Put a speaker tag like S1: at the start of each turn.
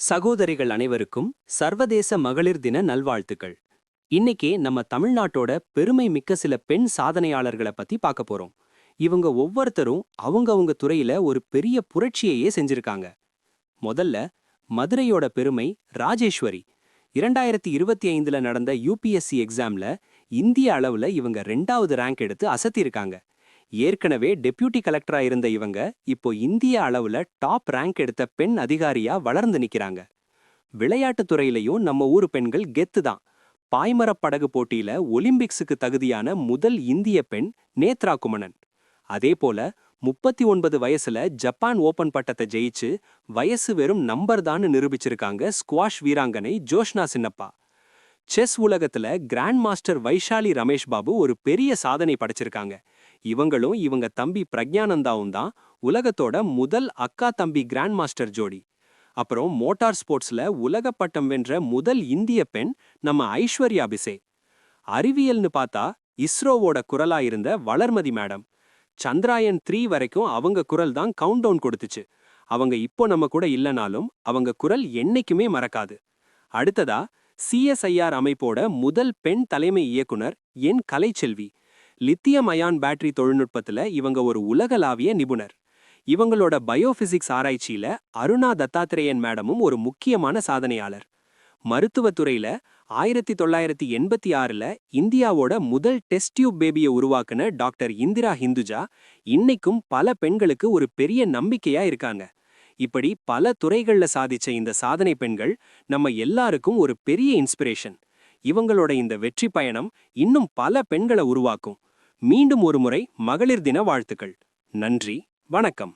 S1: சகோதரிகள் அனைவருக்கும் சர்வதேச மகளிர் தின நல்வாழ்த்துக்கள். இன்னைக்கு நம்ம தமிழ்நாட்டோட பெருமை மிக்க சில பெண் சாதனையாளர்களை பத்தி பார்க்க போறோம். இவங்க ஒவ்வொருத்தரும் அவங்க துறையில ஒரு பெரிய புரட்சியையே செஞ்சிருக்காங்க. முதல்ல மதுரையோட பெருமை ராஜேஸ்வரி. 2025ல நடந்த யூபிஎஸ்சி எக்ஸாம்ல இந்திய அளவுல இவங்க 2வது ரேங்க் எடுத்து அசத்திருக்காங்க. ஏற்கனவே டெப்யூட்டி கலெக்டரா இருந்த இவங்க இப்போ இந்திய அளவுல டாப் ரேங்க் எடுத்த பெண் அதிகாரியா வளர்ந்து நிக்கிறாங்க. விளையாட்டுத் துறையிலையும் நம்ம ஊரு பெண்கள் கெத்து தான். பாய்மரப் படகு போட்டியில ஒலிம்பிக்ஸுக்கு தகுதியான முதல் இந்திய பெண் நேத்ரா குமணன். அதேபோல 39 வயசுல ஜப்பான் ஓபன் பட்டத்தை ஜெயிச்சு வயசு வெறும் நம்பர் தான் நிரூபிச்சிருக்காங்க ஸ்குவாஷ் வீராங்கனை ஜோஷ்னா சின்னப்பா. செஸ் உலகத்துல கிராண்ட் மாஸ்டர் வைஷாலி ரமேஷ் பாபு ஒரு பெரிய சாதனை படைச்சிருக்காங்க. இவங்களும் இவங்க தம்பி பிரக்ஞானந்தாவும் தான் உலகத்தோட முதல் அக்கா தம்பி கிராண்ட் மாஸ்டர் ஜோடி. அப்புறம் மோட்டார் ஸ்போர்ட்ஸ்ல உலக பட்டம் வென்ற முதல் இந்திய பெண் நம்ம ஐஸ்வர்யா பிசே. அறிவியல்னு பார்த்தா இஸ்ரோவோட குரலா இருந்த வளர்மதி மேடம். சந்திராயன் 3 வரைக்கும் அவங்க குரல் தான் கவுண்ட் டவுன் கொடுத்துச்சு. அவங்க இப்போ நம்ம கூட இல்லனாலும் அவங்க குரல் என்னைக்குமே மறக்காது. அடுத்ததா சிஎஸ்ஐஆர் அமைப்போட முதல் பெண் தலைமை இயக்குனர் என் கலைச்செல்வி. லித்தியம் அயான் பேட்டரி தொழில்நுட்பத்துல இவங்க ஒரு உலகளாவிய நிபுணர். இவங்களோட பயோபிசிக்ஸ் ஆராய்ச்சியில அருணா தத்தாத்திரேயன் மேடமும் ஒரு முக்கியமான சாதனையாளர். மருத்துவத்துறையில 1986ல இந்தியாவோட முதல் டெஸ்ட் டியூப் பேபியை உருவாக்குன டாக்டர் இந்திரா ஹிந்துஜா இன்னைக்கும் பல பெண்களுக்கு ஒரு பெரிய நம்பிக்கையா இருக்காங்க. இப்படி பல துறைகள்ல சாதிச்ச இந்த சாதனை பெண்கள் நம்ம எல்லாருக்கும் ஒரு பெரிய இன்ஸ்பிரேஷன். இவங்களோட இந்த வெற்றி பயணம் இன்னும் பல பெண்களை உருவாக்கும். மீண்டும் ஒரு முறை மகளிர் தின வாழ்த்துக்கள். நன்றி, வணக்கம்.